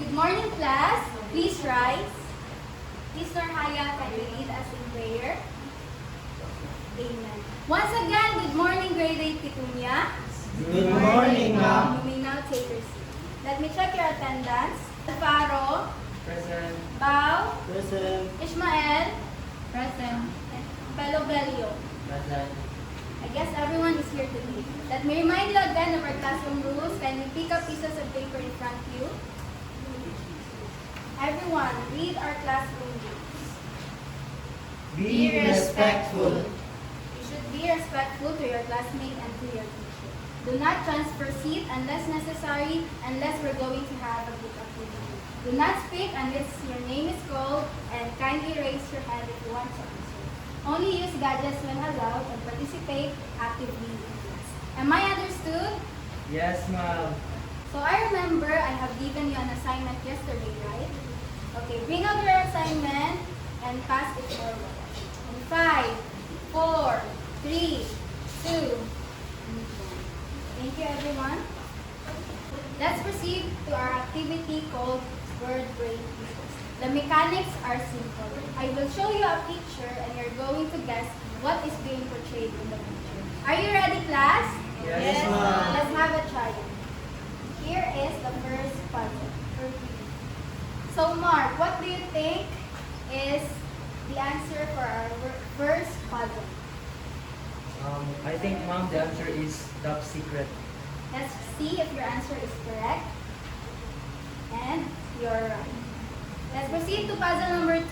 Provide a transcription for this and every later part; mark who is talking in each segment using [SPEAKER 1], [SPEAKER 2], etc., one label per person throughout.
[SPEAKER 1] Good morning, class. Please rise. Mr. Haya, can you lead us in prayer? Amen. Once again, good morning, grade 8 Pitunia.
[SPEAKER 2] Good morning, ma'am.
[SPEAKER 1] You may now take your seat. Let me check your attendance. Faro.
[SPEAKER 2] Present.
[SPEAKER 1] Bao.
[SPEAKER 2] Present.
[SPEAKER 1] Ishmael. Present. Pelobelio.
[SPEAKER 2] Present.
[SPEAKER 1] I guess everyone is here today. Let me remind you again of our classroom rules. Can you pick up pieces of paper in front of you? Everyone, read our classroom rules.
[SPEAKER 2] Be respectful.
[SPEAKER 1] You should be respectful to your classmate and to your teacher. Do not transfer seat unless necessary, unless we're going to have a group activity. Do not speak unless your name is called, and kindly raise your hand if you want to answer. Only use gadgets when allowed and participate actively in class. Am I understood?
[SPEAKER 2] Yes, ma'am.
[SPEAKER 1] So I remember I have given you an assignment yesterday, right? Okay, bring out your assignment and pass it forward. In 5, 4, 3, 2, thank you everyone. Let's proceed to our activity called word brain teasers. The mechanics are simple. I will show you a picture and you're going to guess what is being portrayed in the picture. Are you ready, class?
[SPEAKER 2] Yes, ma'am.
[SPEAKER 1] Let's have a try. Here is the first puzzle. So Mark, what do you think is the answer for our first puzzle?
[SPEAKER 2] I think, ma'am, the answer is top secret.
[SPEAKER 1] Let's see if your answer is correct. And you're right. Let's proceed to puzzle number 2.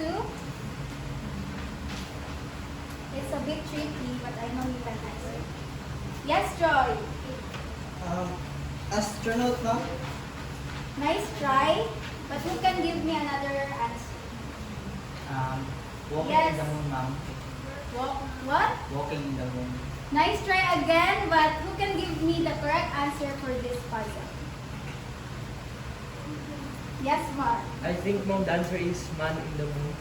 [SPEAKER 1] It's a bit tricky, but I know you can answer. Yes, Joy.
[SPEAKER 3] Astronaut, ma'am?
[SPEAKER 1] Nice try. But who can give me another answer?
[SPEAKER 2] Walking
[SPEAKER 1] Yes.
[SPEAKER 2] in the moon, ma'am.
[SPEAKER 1] What?
[SPEAKER 2] Walking in the moon.
[SPEAKER 1] Nice try again, but who can give me the correct answer for this puzzle? Yes, Mark.
[SPEAKER 2] I think, ma'am, the answer is man in the moon.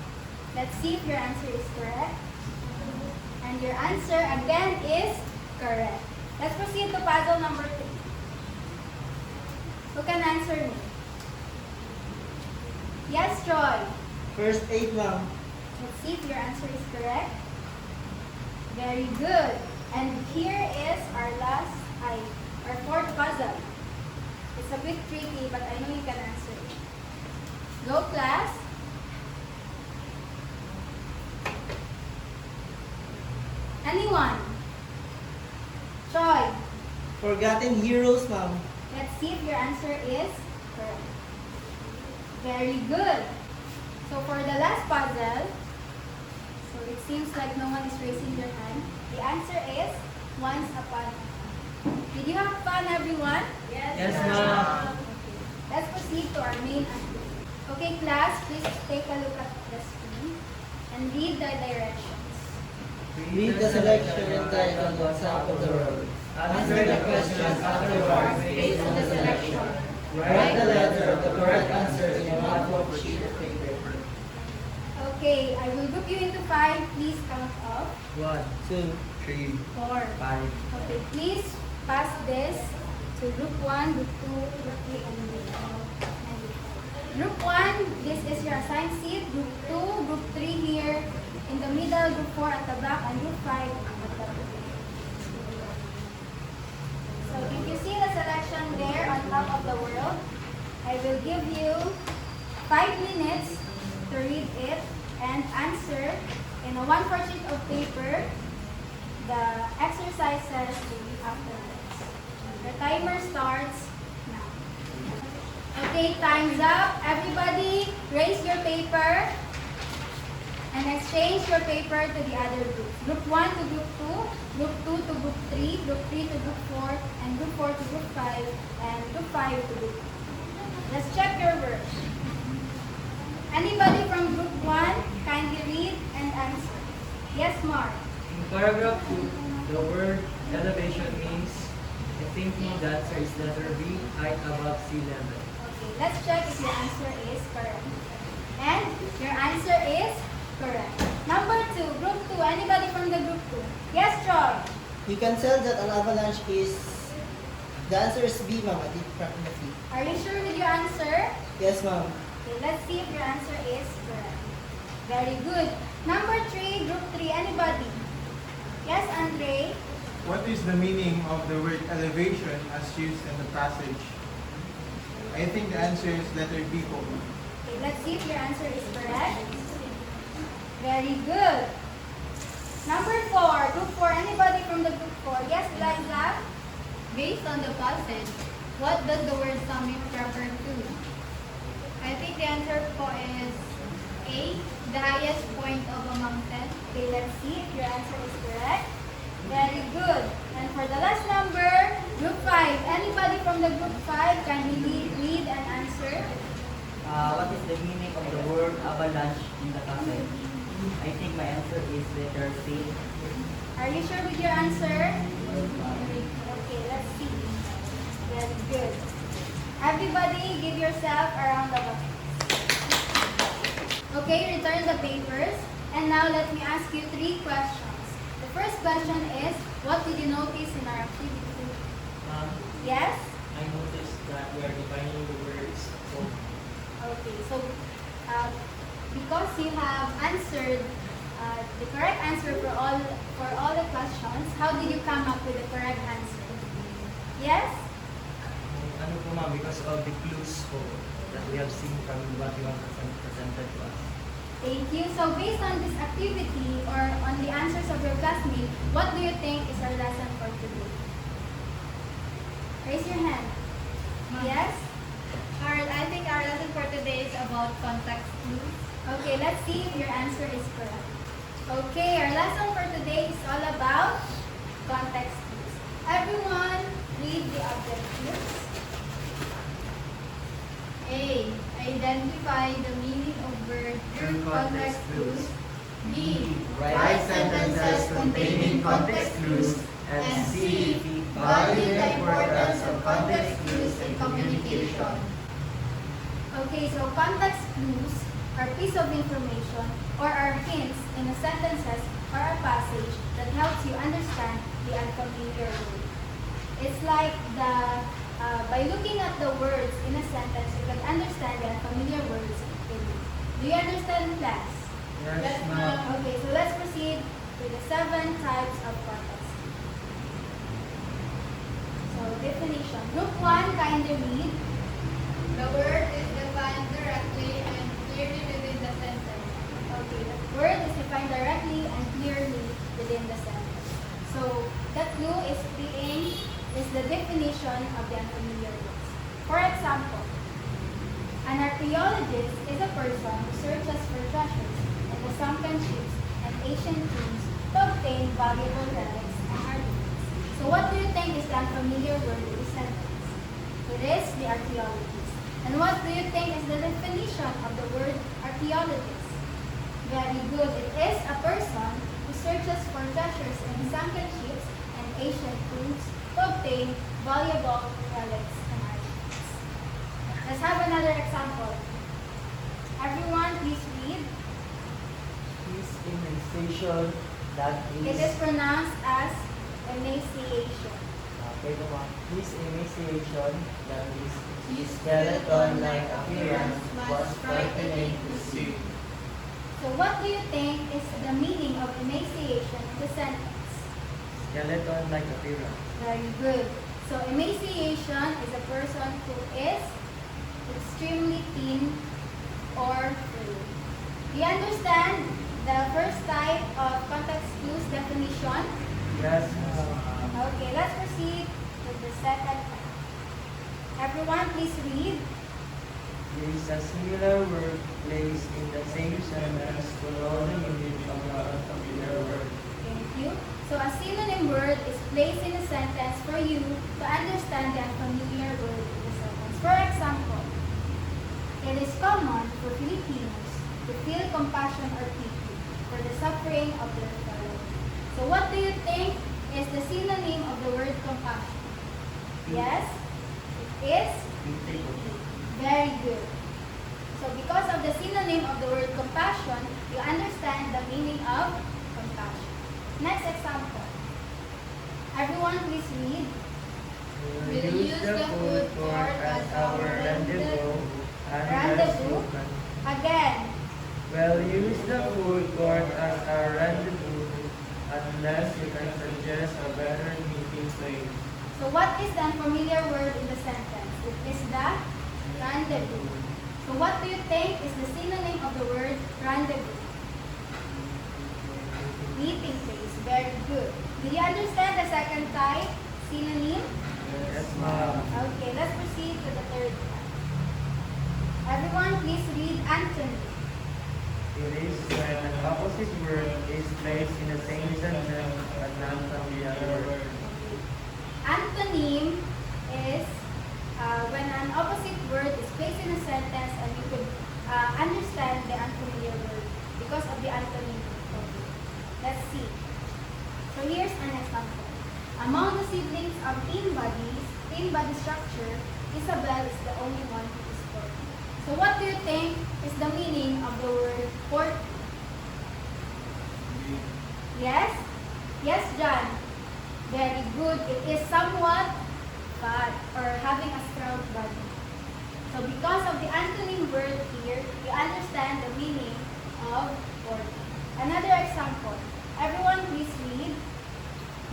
[SPEAKER 1] Let's see if your answer is correct. And your answer again is correct. Let's proceed to puzzle number 3. Who can answer me? Yes, Troy.
[SPEAKER 3] First aid, ma'am.
[SPEAKER 1] Let's see if your answer is correct. Very good. And here is our our fourth puzzle. It's a bit tricky, but I know you can answer it. Go, class. Anyone? Troy.
[SPEAKER 3] Forgotten heroes, ma'am.
[SPEAKER 1] Let's see if your answer is correct. Very good. So for the last puzzle, so it seems like no one is raising their hand. The answer is once upon a time. Did you have fun, everyone?
[SPEAKER 2] Yes, ma'am.
[SPEAKER 1] Okay. Let's proceed to our main activity. Okay, class, please take a look at the screen and read the directions.
[SPEAKER 3] Read the selection entitled On Top of the World.
[SPEAKER 2] Answer the questions afterwards based on the selection. Write the letter of the correct answer in a one-fold sheet of paper.
[SPEAKER 1] Okay, I will group you into 5. Please count off.
[SPEAKER 2] 1, 2, 3,
[SPEAKER 1] 4.
[SPEAKER 2] 5.
[SPEAKER 1] Okay, please pass this to group 1, group 2, group 3, and group 4. Group 1, this is your assigned seat. Group 2, group 3 here in the middle, group 4 at the back, and group 5 at the top. So if you see the selection there on top of the world, I will give you 5 minutes to read it and answer in a 1/4 sheet of paper the exercises after this. The timer starts now. Okay, time's up. Everybody, raise your paper and exchange your paper to the other group. Group 1 to group 2, group 2 to group 3, group 3 to group 4, and group 4 to group 5, and group 5 to group 2. Let's check your work. Anybody from group 1, kindly read and answer. Yes, Mark.
[SPEAKER 2] In paragraph 2, the word elevation means, I think, ma'am, the answer is letter B, height above sea level.
[SPEAKER 1] Okay, let's check if your answer is correct. And your answer is correct. Number 2, group 2. Anybody from the group 2? Yes, Troy.
[SPEAKER 3] You can tell that an avalanche is The answer is B, ma'am. Approximately.
[SPEAKER 1] Are you sure with your answer?
[SPEAKER 3] Yes, ma'am.
[SPEAKER 1] Okay, let's see if your answer is correct. Very good. Number 3, group 3, anybody? Yes, Andrei?
[SPEAKER 4] What is the meaning of the word elevation as used in the passage? I think the answer is letter B po.
[SPEAKER 1] Okay, let's see if your answer is correct. Very good. Number 4, group 4, anybody from the group 4? Yes, Glaiza?
[SPEAKER 2] Based on the passage, what does the word summit refer to? I think the answer po is A, the highest point of a mountain.
[SPEAKER 1] Okay, let's see if your answer is correct. Very good. And for the last number, group 5. Anybody from the group 5 can read and answer?
[SPEAKER 5] What is the meaning of the word avalanche in the passage? I think my answer is letter C.
[SPEAKER 1] Are you sure with your answer? Okay, let's see. Very good. Everybody, give yourself a round of applause. Okay, return the papers. And now let me ask you 3 questions. The first question is, what did you notice in our activity? Yes?
[SPEAKER 5] I noticed that we are defining the words.
[SPEAKER 1] Okay, so because you have answered the correct answer for all the questions, how did you come up with the correct answer? Yes?
[SPEAKER 5] Ano po ma'am, because of the clues po that we have seen from what you have presented to us.
[SPEAKER 1] Thank you. So based on this activity or on the answers of your classmate, what do you think is our lesson for today? Raise your hand. Yes?
[SPEAKER 2] I think our lesson for today is about context clues.
[SPEAKER 1] Okay, let's see if your answer is correct. Okay, our lesson for today is all about context clues. Everyone, read the object clues.
[SPEAKER 2] A, identify the meaning of word through context clues. B,
[SPEAKER 3] Write sentences containing context clues.
[SPEAKER 2] And C, value the importance of context clues in communication.
[SPEAKER 1] Okay, so context clues are piece of information or are hints in a sentences or a passage that helps you understand the unfamiliar word. It's like by looking at the words in a sentence, you can understand the unfamiliar words in it. Do you understand, class?
[SPEAKER 3] Yes, ma'am.
[SPEAKER 1] Okay, so let's proceed with the 7 types of context. So definition. Group 1, kindly read.
[SPEAKER 2] The word is defined directly and clearly within the sentence.
[SPEAKER 1] Okay, the word is defined directly and clearly within the sentence. So the clue is the definition of the unfamiliar words. For example, an archaeologist is a person who searches for treasures in the sunken ships and ancient tombs to obtain valuable relics and artifacts. So what do you think is the unfamiliar word in this sentence? It is the archaeologist. And what do you think is the definition of the word archaeologist? Very good. It is a person who searches for treasures in sunken ships and ancient tombs to obtain valuable relics and artifacts. Let's have another example. Everyone, please read.
[SPEAKER 3] This emaciation that
[SPEAKER 1] It is pronounced as emaciation.
[SPEAKER 3] This emaciation that is skeleton-like appearance was frightening to see.
[SPEAKER 1] So what do you think is the meaning of emaciation in the sentence?
[SPEAKER 5] Skeleton-like appearance.
[SPEAKER 1] Very good. So emaciation is a person who is extremely thin or frail. Do you understand the first type of context clues definition?
[SPEAKER 5] Yes,
[SPEAKER 1] Okay, let's proceed with the second type. Everyone, please read.
[SPEAKER 5] there is a similar word placed in the same sentence to know the meaning of the unfamiliar word.
[SPEAKER 1] Thank you. So a synonym word is placed in a sentence for you to understand the unfamiliar word in the sentence. For example, it is common for Filipinos to feel compassion or pity for the suffering of their fellow. So what do you think is the synonym of the word compassion? Yes? It is? Very good. So because of the synonym of the word compassion, you understand the meaning of compassion. Next example. Everyone please read.
[SPEAKER 5] We'll use the food court as our rendezvous.
[SPEAKER 1] Rendezvous? Again.
[SPEAKER 5] We'll use the food court as our rendezvous unless you can suggest a better meeting place.
[SPEAKER 1] So what is the unfamiliar word in the sentence? It is the rendezvous. So what do you think is the synonym of the word rendezvous? Meeting place. Very good. Did you understand the second type? Synonym?
[SPEAKER 5] Yes, ma'am.
[SPEAKER 1] Okay, let's proceed to the third type. Everyone, please read antonyms.
[SPEAKER 5] It is when an opposite word is placed in the same sentence but not from the other word.
[SPEAKER 1] Antonym is when an opposite word is placed in a sentence and you could understand the unfamiliar word because of the antonym. Let's see. So here's an example. Among the siblings of twin body structure, Isabel is the only one who is 40. So what do you think is the meaning of the word 40? Yes? Yes, John. Very good. It is somewhat fat or having a strong body. So because of the antonym word here, you understand the meaning of 40. Another example. Everyone please read.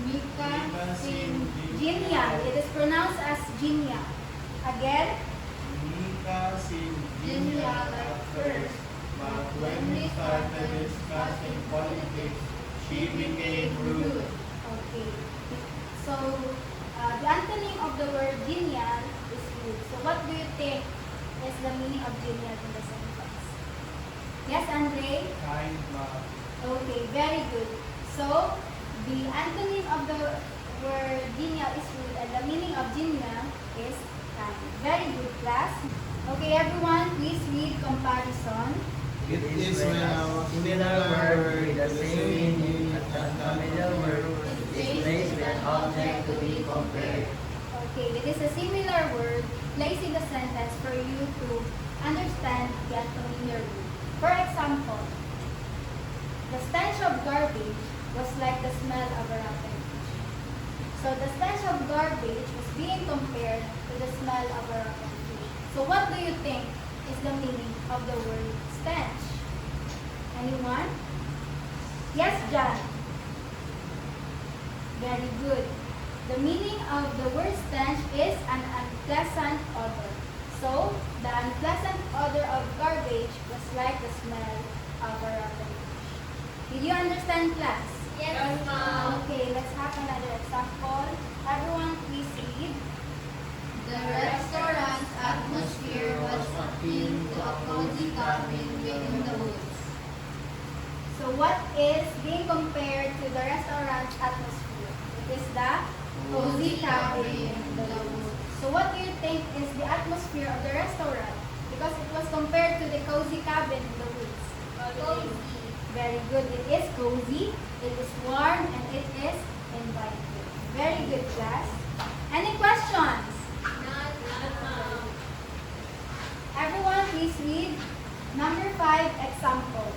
[SPEAKER 2] Mika sin
[SPEAKER 1] Genial. It is pronounced as genial. Again.
[SPEAKER 4] Nika seemed
[SPEAKER 2] genial
[SPEAKER 4] genial
[SPEAKER 2] at
[SPEAKER 4] first, but when we started discussing politics, she became rude.
[SPEAKER 1] Okay. So the antonym of the word genial is rude. So what do you think is the meaning of genial in the sentence? Yes, Andrei?
[SPEAKER 4] Kind,
[SPEAKER 1] Okay, very good. So, the antonym of the word genial is rude and the meaning of genial is kind. Very good, class. Okay, everyone, please read comparison.
[SPEAKER 4] It is when a
[SPEAKER 5] Similar word with the same meaning as the familiar word is placed with an object to be compared.
[SPEAKER 1] Okay, it is a similar word placed in the sentence for you to understand the unfamiliar word. For example, the stench of garbage was like the smell of a rotten fish. So the stench of garbage was being compared to the smell of a rotten fish. So what do you think is the meaning of the word stench? Anyone? Yes, John. Very good. The meaning of the word stench is an unpleasant odor. So the unpleasant odor of garbage was like the smell of a rotten fish. Did you understand, class?
[SPEAKER 2] Yes, ma'am.
[SPEAKER 1] Okay, let's have another example. Everyone, please read.
[SPEAKER 2] The restaurant's atmosphere was akin to a cozy cabin within the woods.
[SPEAKER 1] So what is being compared to the restaurant's atmosphere? It is the cozy cabin in the woods. So what do you think is the atmosphere of the restaurant? Because it was compared to the cozy cabin in the woods.
[SPEAKER 2] Cozy.
[SPEAKER 1] Very good. It is cozy, it is warm, and it is inviting. Very good, class. Any questions? Everyone, please read number 5 example.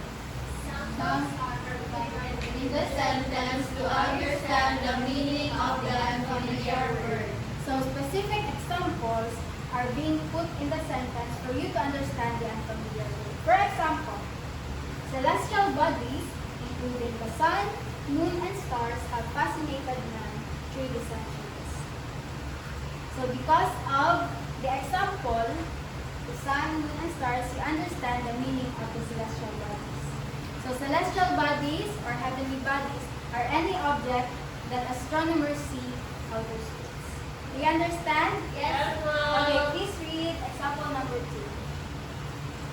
[SPEAKER 2] Some are provided in the sentence to understand the meaning of the unfamiliar word.
[SPEAKER 1] So specific examples are being put in the sentence for you to understand the unfamiliar word. For example, celestial bodies, including the sun, moon, and stars, have fascinated man through the centuries. So because of the example, the sun, moon, and stars, you understand the meaning of the celestial bodies. So celestial bodies or heavenly bodies are any object that astronomers see outer space. Do you understand?
[SPEAKER 2] Yes,
[SPEAKER 1] Okay, please read example number 2.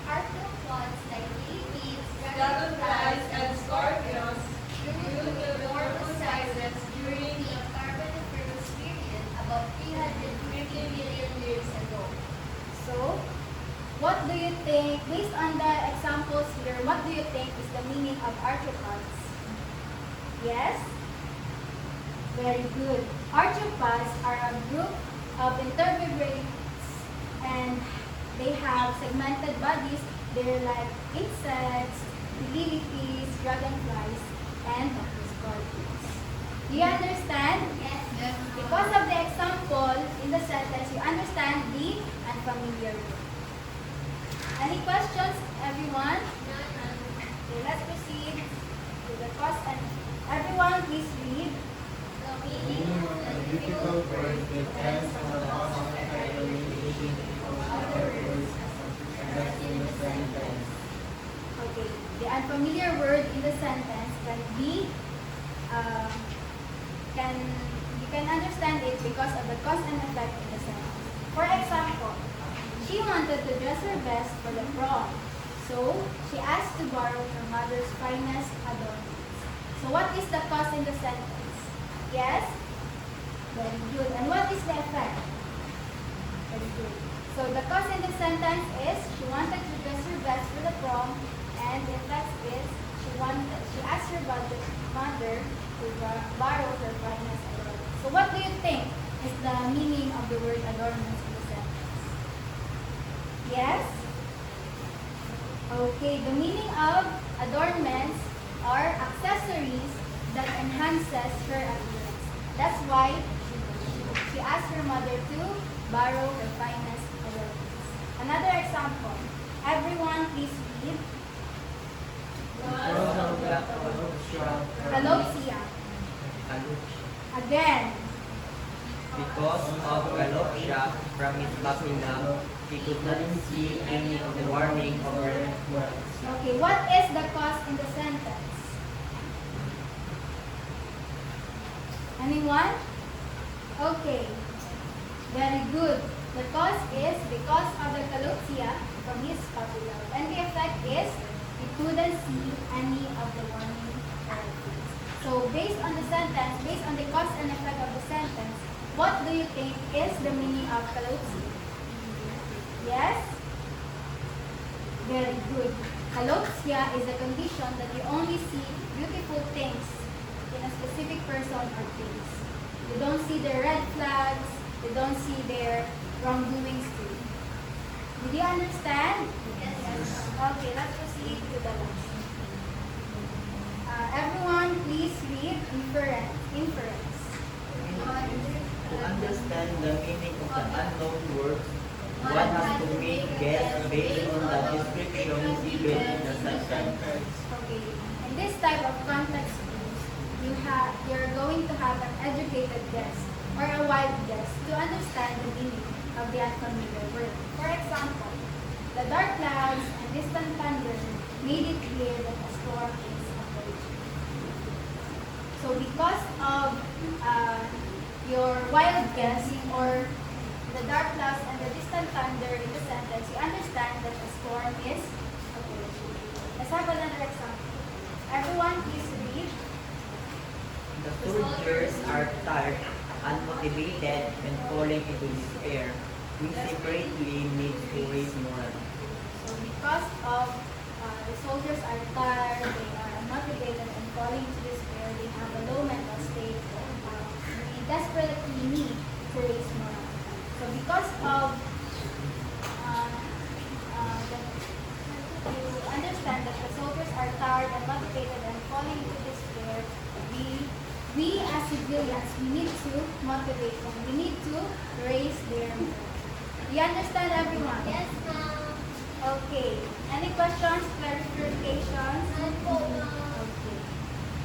[SPEAKER 2] Arthropods like millipedes,
[SPEAKER 6] Dragonflies and scorpions
[SPEAKER 2] grew to enormous sizes during the Carboniferous period about 350 million years ago.
[SPEAKER 1] So, what do you think, based on the examples here, what do you think is the meaning of arthropods? Yes? Very good. Arthropods are a group of invertebrates and they have segmented bodies. They're like insects, millipedes, dragonflies, and scorpions. Do you understand?
[SPEAKER 2] Yes.
[SPEAKER 1] Because of the example in the sentence, you understand the unfamiliar word. Any questions, everyone? Okay, let's proceed to the cause and everyone please read.
[SPEAKER 6] The
[SPEAKER 4] The
[SPEAKER 6] meaning
[SPEAKER 4] meaning of a difficult word depends on the cause and effect relation of the words expressed in the sentence.
[SPEAKER 1] Okay, the unfamiliar word in the sentence can be, you can understand it because of the cause and effect in the sentence. For example, she wanted to dress her best for the prom, so she asked to borrow her mother's finest adornments. So what is the cause in the sentence? Yes? Very good. And what is the effect? Very good. So the cause in the sentence is she wanted to dress her best for the prom, and the effect is she asked her mother to borrow her finest adornments. So what do you think is the meaning of the word adornments in the sentence? Yes? Okay, the meaning of adornments are accessories that enhances her appearance. That's why she asked her mother to borrow her finest adornments. Another example. Everyone please read.
[SPEAKER 5] Because of the
[SPEAKER 1] Kalopsia. Again.
[SPEAKER 7] Because of Galopsia, from its passing down, she could not see any of the warning of her.
[SPEAKER 1] Okay, what is the cause in the sentence? Anyone? Okay, very good. The cause is because of the Kalopsia from his puppy love. And the effect is he couldn't see any of the warning signs. So based on the sentence, based on the cause and effect of the sentence, what do you think is the meaning of Kalopsia? Yes? Very good. Kalopsia is a condition that you only see beautiful things in a specific person or place. You don't see their red flags, you don't see their wrongdoings too. Did you understand? Yes. Okay, let's proceed to the last. Everyone, please read inference.
[SPEAKER 7] To understand the meaning of the unknown words, one has to make guess based on the description given in the sentence.
[SPEAKER 1] Okay. In this type of context clues, you're going to have an educated guess or a wild guess to understand the meaning of the unfamiliar word. For example, the dark clouds and distant thunder made it clear that a storm is approaching. So because of your wild guess or the dark clouds and the distant thunder in the sentence, you understand that a storm is approaching. Let's have another example. Everyone please read.
[SPEAKER 7] The soldiers are tired, unmotivated, and falling into despair. We separately need to raise morale.
[SPEAKER 1] So because of the soldiers are tired, they are unmotivated and falling into despair, they have a low mental state, we desperately need to raise morale. So because of you understand that the soldiers are tired and motivated and falling into despair, we as civilians, we need to motivate them. We need to raise their morale. You understand, everyone?
[SPEAKER 6] Yes, ma'am.
[SPEAKER 1] Okay. Any questions, clarifications? Okay.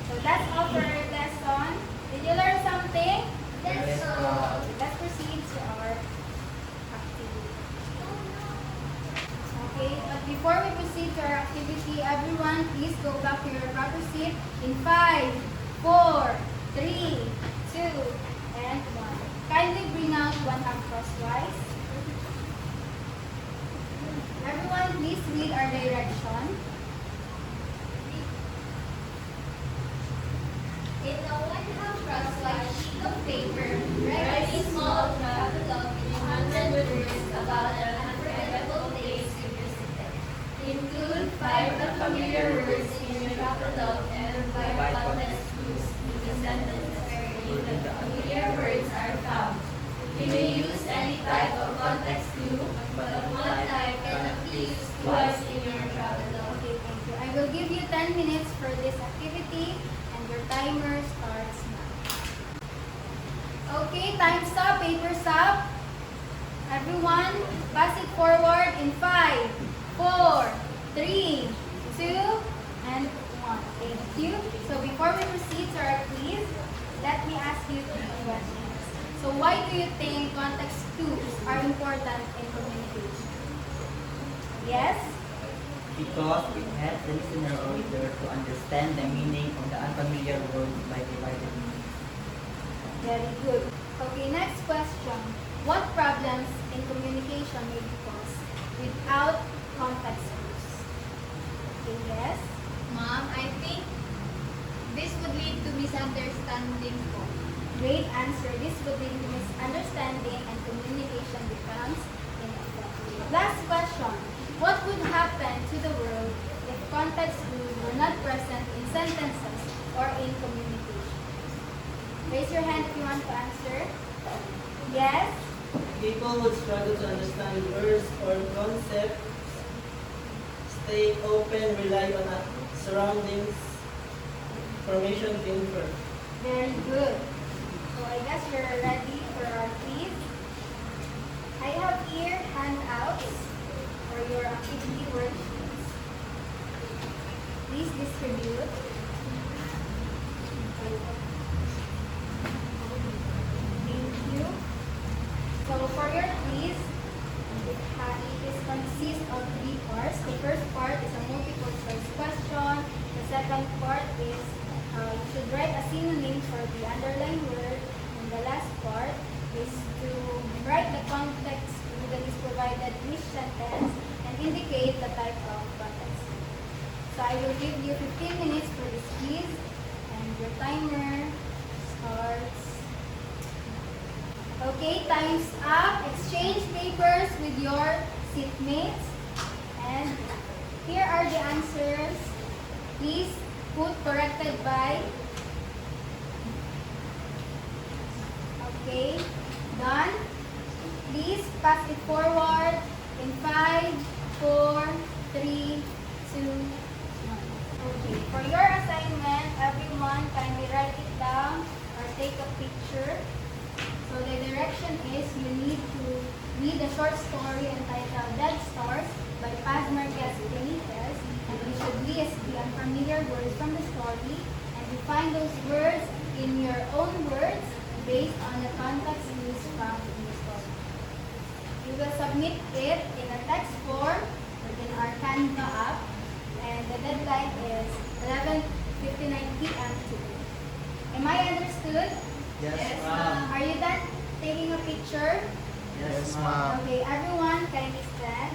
[SPEAKER 1] So that's all for our lesson. Did you learn something?
[SPEAKER 6] Yes, ma'am.
[SPEAKER 1] Let's proceed to our activity. Okay, but before we proceed to our activity, everyone please go back to your proper seat in 5, 4, 3, 2, and 1. Kindly bring out one half crosswise. Everyone please read our direction.
[SPEAKER 6] In a 1/2 crosswise sheet of paper, write a small travelogue in 100 words about an unforgettable place you visited. Include 5 unfamiliar words in your travelogue and 5 context clues in the sentence wherein the familiar words are found. You may use any type of context clue, but one type cannot be used twice in your travelogue.
[SPEAKER 1] Okay, thank you. I will give you 10 minutes for this activity and your timer starts now. Okay, time's up, paper's up. Everyone, pass it forward in 5, 4, 3, 2, and 1. Thank you. So before we proceed to our quiz, let me ask you 3 questions. So why do you think context clues are important in communication? Yes?
[SPEAKER 7] Because it helps the listener or reader to understand the meaning of the unfamiliar words by divided meaning.
[SPEAKER 1] Very good. Okay, next question. What problems in communication may be caused without context clues? Okay, yes?
[SPEAKER 2] Ma'am, I think this would lead to misunderstanding po.
[SPEAKER 1] Great answer. This would lead to misunderstanding and communication becomes ineffective. Last question. What would happen to the world if context clues were not present in sentences or in communication? Raise your hand if you want to answer. Yes?
[SPEAKER 3] People would struggle to understand words or concepts, stay open, rely on surroundings, formation to infer.
[SPEAKER 1] Very good. So I guess you're ready for our quiz. I have here handouts for your activity worksheets. Please distribute. Thank you. So for your quiz, it consists of 3 parts. The first part is a multiple choice question. The second part is you should write a synonym for the underlined word. And the last part is to write the context clue that is provided in each sentence and indicate the type of context. So I will give you 15 minutes for this quiz, and your timer starts. Okay, time's up. Exchange papers with your seatmates. And here are the answers. Please put corrected by. Okay, done. Please pass it forward in 5, 4, 3, 2, 1. Okay, for your assignment, everyone kindly write it down or take a picture. So the direction is you need to read a short story entitled Dead Stars by Paz Marquez Benitez, and you should list the unfamiliar words from the story and define those words in your own words based on the context clues found in the story. You will submit it in a text form within our Canva app, and the deadline is 11:59 p.m. today. Am I understood?
[SPEAKER 3] Yes,
[SPEAKER 1] Are you done taking a picture?
[SPEAKER 3] Yes,
[SPEAKER 4] ma'am.
[SPEAKER 1] Okay, everyone, kindly stand.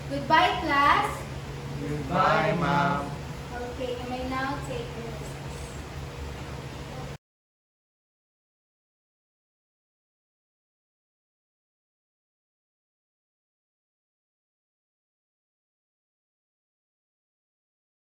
[SPEAKER 1] Goodbye, class.
[SPEAKER 4] Goodbye, ma'am.